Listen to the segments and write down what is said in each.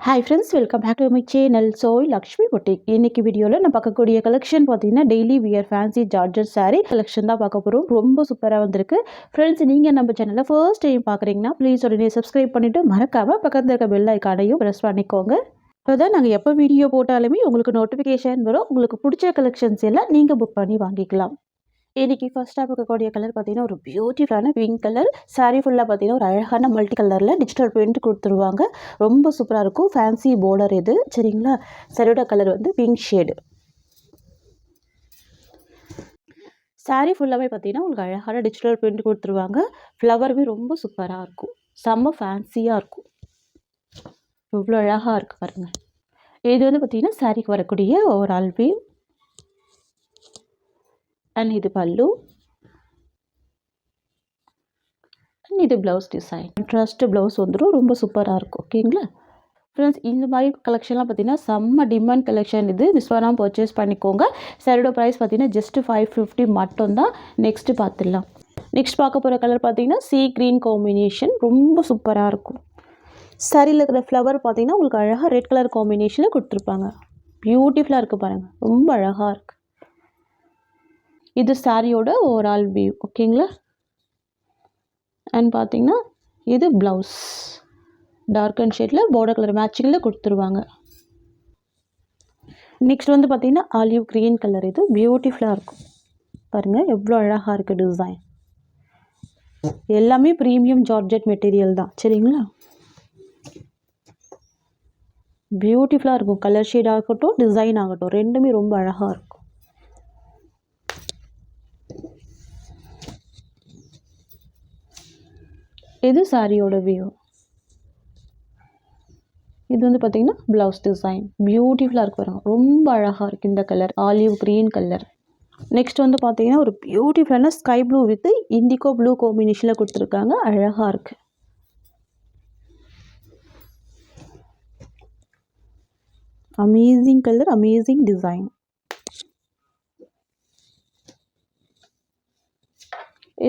Hi friends, welcome back to my channel. Soy Lakshmi Boutique. இன்னைக்கு வீடியோல நான் பார்க்கக்கூடிய கலெக்ஷன் பார்த்தீங்கன்னா daily wear fancy georgette saree collection தான் பார்க்க போறோம். ரொம்ப சூப்பரா வந்திருக்கு. ஃப்ரெண்ட்ஸ், நீங்க நம்ம சேனலை ஃபர்ஸ்ட் டைம் பார்க்குறீங்கன்னா ப்ளீஸ் உடனே சப்ஸ்கிரைப் பண்ணிட்டு மறக்காம பக்கத்துல இருக்க பெல் ஐகானையும் பிரஸ் பண்ணிக்கோங்க. அப்போதான் நாங்கள் எப்போ வீடியோ போட்டாலுமே உங்களுக்கு நோட்டிஃபிகேஷன் வரும். உங்களுக்கு பிடிச்ச கலெக்ஷன்ஸ் எல்லாம் நீங்கள் புக் பண்ணி வாங்கிக்கலாம். இன்னைக்கு ஃபர்ஸ்ட்டாக பார்க்கக்கூடிய கலர் பார்த்தீங்கன்னா ஒரு பியூட்டிஃபுல்லான பிங்க் கலர் saree ஃபுல்லாக பார்த்தீங்கன்னா ஒரு அழகான மல்டி கலரில் டிஜிட்டல் பிரிண்ட் கொடுத்துருவாங்க. ரொம்ப சூப்பராக இருக்கும். ஃபேன்சி பார்டர் இது, சரிங்களா? சரியோட கலர் வந்து பிங்க் ஷேடு. saree ஃபுல்லாகவே பார்த்தீங்கன்னா உங்களுக்கு அழகான டிஜிட்டல் பிரிண்ட் கொடுத்துருவாங்க. ஃப்ளவருமே ரொம்ப சூப்பராக இருக்கும். செம்ம ஃபேன்சியாக இருக்கும். இவ்வளோ அழகாக இருக்குது பாருங்கள். இது வந்து பார்த்தீங்கன்னா சாரிக்கு வரக்கூடிய ஓவரால் வியூ. அண்ட் இது பல்லு, அண்ட் இது ப்ளவுஸ் டிசைன். கான்ட்ராஸ்ட் ப்ளவுஸ் வந்துடும். ரொம்ப சூப்பராக இருக்கும். ஓகேங்களா ஃப்ரெண்ட்ஸ்? இந்த மாதிரி கலெக்ஷன்லாம் பார்த்தீங்கன்னா செம்ம டிமாண்ட் கலெக்ஷன். இது மிஸ் பண்ணாமல் பர்ச்சேஸ் பண்ணிக்கோங்க. சாரியோட ப்ரைஸ் பார்த்தீங்கன்னா ஜஸ்ட் 550 மட்டும்தான். நெக்ஸ்ட்டு பார்த்துடலாம். நெக்ஸ்ட் பார்க்க போகிற கலர் பார்த்தீங்கன்னா சீ க்ரீன் காம்பினேஷன். ரொம்ப சூப்பராக இருக்கும். சாரியில் இருக்கிற ஃப்ளவர் பார்த்தீங்கன்னா உங்களுக்கு அழகாக ரெட் கலர் காம்பினேஷனில் கொடுத்துருப்பாங்க. பியூட்டிஃபுல்லாக இருக்குது பாருங்கள். ரொம்ப அழகாக இருக்குது. இது சாரியோட ஓவரால் வியூ. ஓகேங்களா? அண்ட் பார்த்தீங்கன்னா இது ப்ளவுஸ் டார்க் அண்ட் ஷேடில் பார்டர் கலர் மேட்சிங்கில் கொடுத்துருவாங்க. நெக்ஸ்ட் வந்து பார்த்தீங்கன்னா ஆலிவ் க்ரீன் கலர். இது பியூட்டிஃபுல்லாக இருக்கும் பாருங்கள். எவ்வளோ அழகாக இருக்குது டிசைன். எல்லாமே ப்ரீமியம் ஜார்ஜெட் மெட்டீரியல் தான், சரிங்களா? பியூட்டிஃபுல்லாக இருக்கும். கலர் ஷேட் ஆகட்டும், டிசைன் ஆகட்டும், ரெண்டுமே ரொம்ப அழகாக இருக்கும். இது சாரியோட வியூ. இது வந்து பார்த்தீங்கன்னா ப்ளவுஸ் டிசைன். பியூட்டிஃபுல்லாக இருக்கு பாருங்க. ரொம்ப அழகாக இருக்குது இந்த colour, olive green colour. Next வந்து பார்த்தீங்கன்னா ஒரு பியூட்டிஃபுல்லான sky blue with indigo blue காம்பினேஷனில் கொடுத்துருக்காங்க. அழகாக இருக்குது. Amazing colour, amazing design.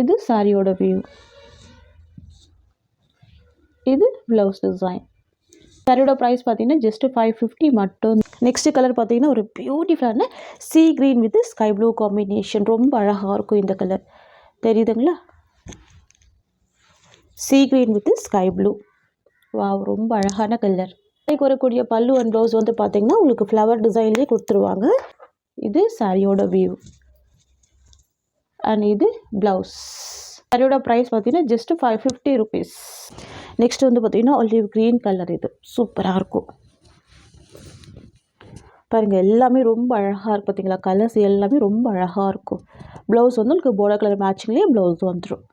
இது சாரியோட வியூ. இது ப்ளவுஸ் டிசைன். சாரியோட ப்ரைஸ் பார்த்தீங்கன்னா ஜஸ்ட் 550 மட்டும். நெக்ஸ்ட் கலர் பார்த்தீங்கன்னா ஒரு பியூட்டிஃபுல்லான sea green with sky blue combination. ரொம்ப அழகாக இருக்கும் இந்த கலர். தெரியுதுங்களா? Sea green with sky blue. Wow, ரொம்ப அழகான கலர். இதுக்கு வரக்கூடிய பல்லு அண்ட் ப்ளவுஸ் வந்து பார்த்தீங்கன்னா உங்களுக்கு ஃப்ளவர் டிசைன்லேயே கொடுத்துருவாங்க. இது சாரியோட வியூ. அண்ட் இது ப்ளவுஸ். சாரியோட ப்ரைஸ் பார்த்தீங்கன்னா ஜஸ்ட் 550 rupees. நெக்ஸ்ட் வந்து பார்த்தீங்கன்னா ஆலிவ் க்ரீன் கலர். இது சூப்பராக இருக்கும் பாருங்கள். எல்லாமே ரொம்ப அழகாக இருக்குது பார்த்தீங்களா? கலர்ஸ் எல்லாமே ரொம்ப அழகாக இருக்கும். ப்ளவுஸ் வந்து உங்களுக்கு பார்டர் கலர் மேட்சிங்லேயே ப்ளவுஸ் வந்துடும்.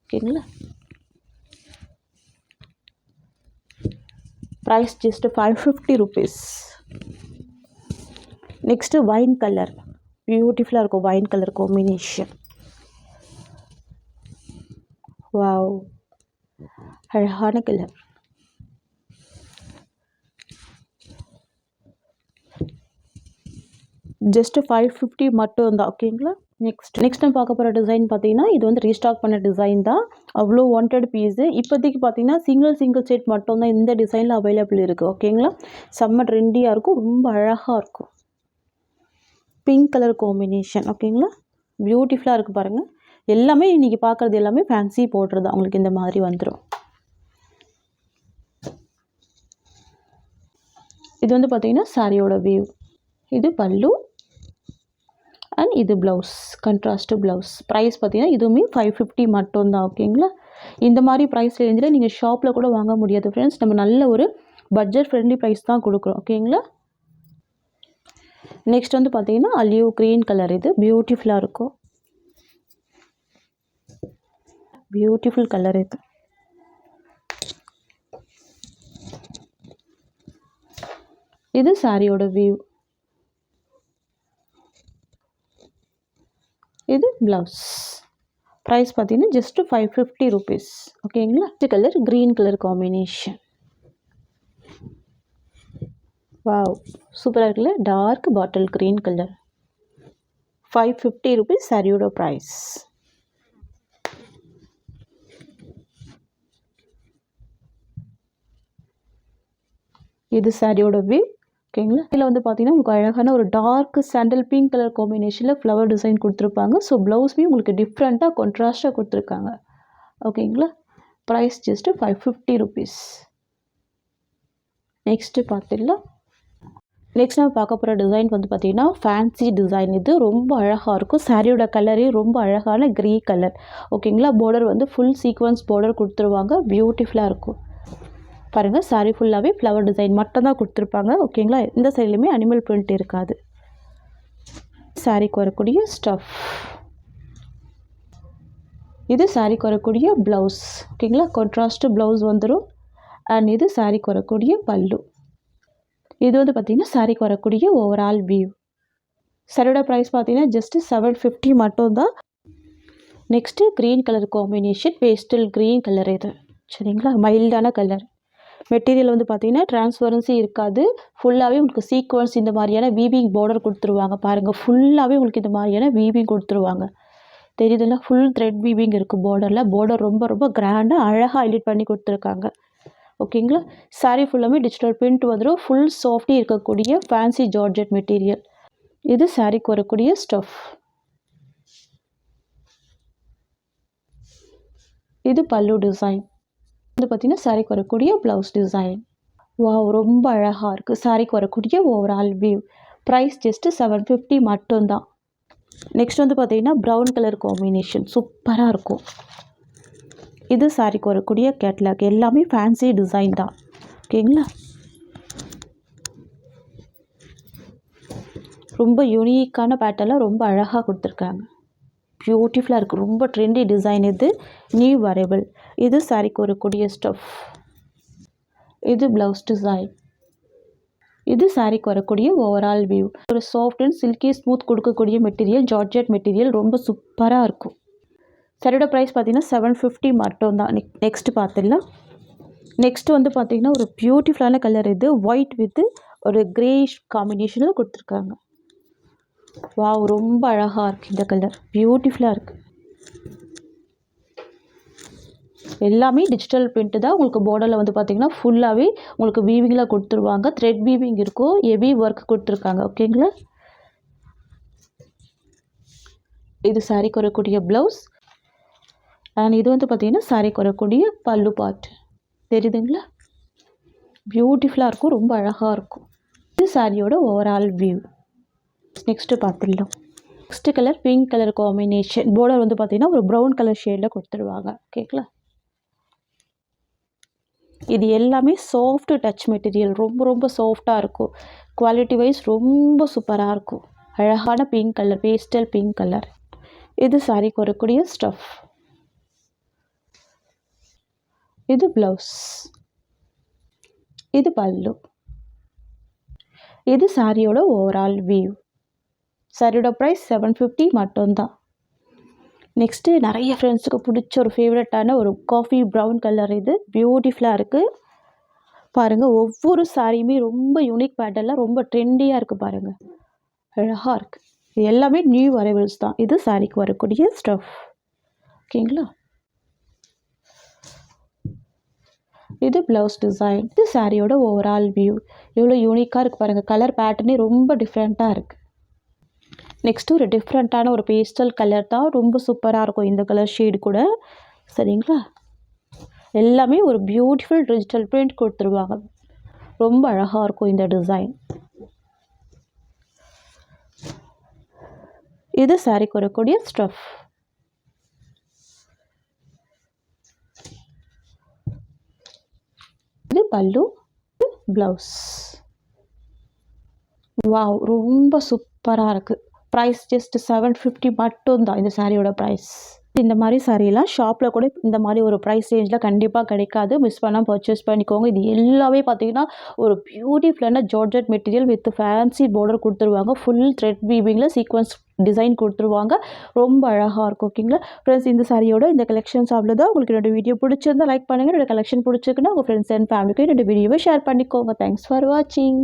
ஓகேங்களா? Price just 550 rupees. Next wine colour. பியூட்டிஃபுல்லாக இருக்கும் வைன் கலர் காம்பினேஷன். வாவ், அழகான கலர். ஜஸ்ட் 550 மட்டும் தான். ஓகேங்களா? நெக்ஸ்ட் நம்ம பார்க்க போகிற டிசைன் பார்த்தீங்கன்னா இது வந்து ரீஸ்டாக் பண்ண டிசைன் தான். அவ்வளோ வாண்டட் பீஸு. இப்போதைக்கு பார்த்தீங்கன்னா சிங்கிள் செட் மட்டும்தான் இந்த டிசைனில் அவைலபிள் இருக்குது. ஓகேங்களா? செம்ம ட்ரெண்டியாக இருக்கும். ரொம்ப அழகாக இருக்கும். Pink colour combination. ஓகேங்களா? பியூட்டிஃபுல்லாக இருக்குது பாருங்கள். எல்லாமே இன்றைக்கி பார்க்குறது எல்லாமே ஃபேன்சி போடுறது அவங்களுக்கு இந்த மாதிரி வந்துடும். இது வந்து பார்த்தீங்கன்னா சாரியோட வியூ. இது பல்லு அண்ட் இது ப்ளவுஸ், கான்ட்ராஸ்ட் ப்ளவுஸ். ப்ரைஸ் பார்த்தீங்கன்னா இதுவுமே 550 மட்டும்தான். ஓகேங்களா? இந்த மாதிரி ப்ரைஸ் ரேஞ்சில் நீங்கள் ஷாப்பில் கூட வாங்க முடியாது ஃப்ரெண்ட்ஸ். நம்ம நல்ல ஒரு பட்ஜெட் ஃப்ரெண்ட்லி ப்ரைஸ் தான் கொடுக்குறோம். ஓகேங்களா? நெக்ஸ்ட் வந்து பார்த்தீங்கன்னா ஆலிவ் க்ரீன் கலர். இது பியூட்டிஃபுல்லாக இருக்கும். பியூட்டிஃபுல் கலர் இது. இது சாரியோட வியூ. இது ப்ளவுஸ். ப்ரைஸ் பார்த்தீங்கன்னா ஜஸ்ட் 550 rupees. ஓகேங்களா? Colour green colour combination. Wow, சூப்பராக இருக்குல்ல? Dark bottle green colour. 550 rupees சாரியோட ப்ரைஸ். இது சாரியோட வியூ. ஓகேங்களா. இதில் வந்து பார்த்தீங்கன்னா உங்களுக்கு அழகான ஒரு டார்க் சாண்டல் பிங்க் கலர் காம்பினேஷனில் ஃப்ளவர் டிசைன் கொடுத்துருப்பாங்க. ஸோ ப்ளவுஸ்மே உங்களுக்கு டிஃப்ரெண்ட்டாக கான்ட்ராஸ்ட்டாக கொடுத்துருக்காங்க. ஓகேங்களா. Price just 550 rupees. நெக்ஸ்ட்டு பார்த்துடலாம். நெக்ஸ்ட் நம்ம பார்க்க போகிற டிசைன் வந்து பார்த்திங்கன்னா ஃபேன்சி டிசைன். இது ரொம்ப அழகாக இருக்கும். சாரியோட கலரே ரொம்ப அழகான க்ரே கலர். ஓகேங்களா. பார்டர் வந்து ஃபுல் சீக்வன்ஸ் பார்டர் கொடுத்துருவாங்க. பியூட்டிஃபுல்லாக இருக்கும். பாருங்கள், சாரி ஃபுல்லாகவே ஃப்ளவர் டிசைன் மட்டும் தான் கொடுத்துருப்பாங்க. ஓகேங்களா. இந்த சைட்லையுமே அனிமல் பிரிண்ட் இருக்காது. சாரிக்கு வரக்கூடிய ஸ்டஃப். இது சாரிக்கு வரக்கூடிய ப்ளவுஸ். ஓகேங்களா. கான்ட்ராஸ்ட்டு ப்ளவுஸ் வந்துடும். அண்ட் இது சாரிக்கு வரக்கூடிய பல்லு. இது வந்து பார்த்திங்கன்னா சாரிக்கு வரக்கூடிய ஓவரால் வியூ. சாரியோட ப்ரைஸ் பார்த்தீங்கன்னா ஜஸ்ட்டு 750 மட்டும்தான். Next green colour combination, pastel green colour. இது சரிங்களா. மைல்டான கலர். மெட்டீரியல் வந்து பார்த்திங்கன்னா டிரான்ஸ்பரன்சி இருக்காது. ஃபுல்லாகவே உங்களுக்கு சீக்வன்ஸ் இந்த மாதிரியான வீவிங் பார்டர் கொடுத்துருவாங்க. பாருங்கள், ஃபுல்லாகவே உங்களுக்கு இந்த மாதிரியான வீவிங் கொடுத்துருவாங்க. தெரியுதுல்ல. ஃபுல் த்ரெட் வீவிங் இருக்குது பார்டரில். பார்டர் ரொம்ப ரொம்ப கிராண்டாக அழகாக ஹைலைட் பண்ணி கொடுத்துருக்காங்க. ஓகேங்களா. சாரி ஃபுல்லாமே டிஜிட்டல் பிரிண்ட் வந்துடும். ஃபுல் சாஃப்டி இருக்கக்கூடிய ஃபேன்சி ஜார்ஜெட் மெட்டீரியல். இது சாரிக்கு வரக்கூடிய ஸ்டஃப். இது பல்லு டிசைன். வந்து பார்த்திங்கன்னா சாரிக்கு வரக்கூடிய ப்ளவுஸ் டிசைன். வாவ், ரொம்ப அழகாக இருக்குது. சாரிக்கு வரக்கூடிய ஓவரால் வியூ. ப்ரைஸ் ஜஸ்ட்டு 750 மட்டும்தான். நெக்ஸ்ட் வந்து பார்த்திங்கன்னா ப்ரௌன் கலர் காம்பினேஷன் சூப்பராக இருக்கும். இது சாரிக்கு வரக்கூடிய கேட்லாக். எல்லாமே ஃபேன்சி டிசைன் தான். ஓகேங்களா. ரொம்ப யூனிக்கான பேட்டர்னில் ரொம்ப அழகாக கொடுத்துருக்காங்க. பியூட்டிஃபுல்லாக இருக்குது. ரொம்ப ட்ரெண்டி டிசைன். இது நியூ வரபிள். இது சாரிக்கு வரக்கூடிய ஸ்டஃப். இது ப்ளவுஸ் டிசைன். இது சாரிக்கு வரக்கூடிய ஓவரால் வியூ. ஒரு சாஃப்ட் அண்ட் சில்கி ஸ்மூத் கொடுக்கக்கூடிய மெட்டீரியல், ஜார்ஜெட் மெட்டீரியல். ரொம்ப சூப்பராக இருக்கும். சாரியோட ப்ரைஸ் பார்த்தீங்கன்னா 750 மட்டும்தான். நெக்ஸ்ட் பார்த்துடலாம். நெக்ஸ்ட் வந்து பார்த்திங்கன்னா ஒரு பியூட்டிஃபுல்லான கலர். இது ஒயிட் வித் ஒரு கிரேஷ் காம்பினேஷனில் கொடுத்துருக்காங்க. வாவ், ரொம்ப அழகாக இருக்குது இந்த கலர். பியூட்டிஃபுல்லாக இருக்குது. எல்லாமே டிஜிட்டல் பிரிண்ட் தான். உங்களுக்கு பார்டரில் வந்து பார்த்திங்கன்னா ஃபுல்லாகவே உங்களுக்கு வீவிங்கில் கொடுத்துருவாங்க. த்ரெட் வீவிங் இருக்கும். ஹெவி ஒர்க் கொடுத்துருக்காங்க. ஓகேங்களா. இது சாரிக்கு வரக்கூடிய ப்ளவுஸ். அண்ட் இது வந்து பார்த்திங்கன்னா சாரிக்கு வரக்கூடிய பல்லு பார்ட். தெரியுதுங்களா. பியூட்டிஃபுல்லாக இருக்கும். ரொம்ப அழகாக இருக்கும். இது சாரியோட ஓவரால் வியூ. நெக்ஸ்ட்டு பார்த்துடலாம். Next colour pink colour combination. Border வந்து பார்த்திங்கன்னா ஒரு ப்ரௌன் கலர் ஷேடில் கொடுத்துருவாங்க. ஓகேங்களா. இது எல்லாமே சாஃப்ட் டச் மெட்டீரியல். ரொம்ப ரொம்ப சாஃப்டாக இருக்கும். குவாலிட்டி வைஸ் ரொம்ப சூப்பராக இருக்கும். அழகான pink colour, pastel pink colour. இது சாரிக்கு வரக்கூடிய ஸ்டஃப். இது ப்ளவுஸ். இது பல்லு. இது சாரியோட ஓவரால் வியூ. சாரியோட ப்ரைஸ் 750 மட்டும்தான். நெக்ஸ்ட்டு நிறைய ஃப்ரெண்ட்ஸுக்கு பிடிச்ச ஒரு ஃபேவரட்டான ஒரு காஃபி ப்ரௌன் கலர். இது பியூட்டிஃபுல்லாக இருக்குது. பாருங்கள், ஒவ்வொரு சாரியுமே ரொம்ப யூனிக் பேட்டர்னில் ரொம்ப ட்ரெண்டியாக இருக்குது. பாருங்கள், அழகாக இருக்குது. இது எல்லாமே நியூ அரைவல்ஸ் தான். இது சாரிக்கு வரக்கூடிய ஸ்டஃப். ஓகேங்களா. இது ப்ளவுஸ் டிசைன். இது சாரியோட ஓவரால் வியூ. எவ்வளோ யூனிக்காக இருக்குது பாருங்கள். கலர் பேட்டர்னே ரொம்ப டிஃப்ரெண்ட்டாக இருக்குது. நெக்ஸ்ட்டு ஒரு டிஃப்ரெண்ட்டான ஒரு பேஸ்டல் கலர் தான். ரொம்ப சூப்பராக இருக்கும் இந்த கலர் ஷேடு கூட. சரிங்களா. எல்லாமே ஒரு பியூட்டிஃபுல் டிஜிட்டல் பிரிண்ட் கொடுத்துருவாங்க. ரொம்ப அழகாக இருக்கும் இந்த டிசைன். இது சாரிக்கு வரக்கூடிய ஸ்டஃப். இது பல்லு, ப்ளவுஸ். வாவ், ரொம்ப சூப்பராக இருக்குது. ப்ரைஸ் ஜஸ்ட் 750 மட்டும்தான் இந்த சாரியோட ப்ரைஸ். இந்த மாதிரி சாரீலாம் ஷாப்பில் கூட இந்த மாதிரி ஒரு ப்ரைஸ் ரேஞ்சில் கண்டிப்பாக கிடைக்காது. மிஸ் பண்ணால் பர்ச்சேஸ் பண்ணிக்கோங்க. இது எல்லாமே பார்த்தீங்கன்னா ஒரு பியூட்டிஃபுல்லான georgette material with fancy border கொடுத்துருவாங்க. ஃபுல் த்ரெட் வீவிங்கில் சீக்வன்ஸ் டிசைன் கொடுத்துருவாங்க. ரொம்ப அழகாக இருக்கும். ஓகேங்களா ஃப்ரெண்ட்ஸ், இந்த சாரியோட இந்த கலெக்ஷன்ஸ் அவ்வளோதான். உங்களுக்கு என்னோட வீடியோ பிடிச்சிருந்தா லைக் பண்ணுங்கள். என்னோட கலெக்ஷன் பிடிச்சிருக்குன்னா உங்கள் ஃப்ரெண்ட்ஸ் அண்ட் ஃபேமிலிக்கு என்னோட வீடியோவை ஷேர் பண்ணிக்கோங்க. தேங்க்ஸ் ஃபார் வாட்சிங்.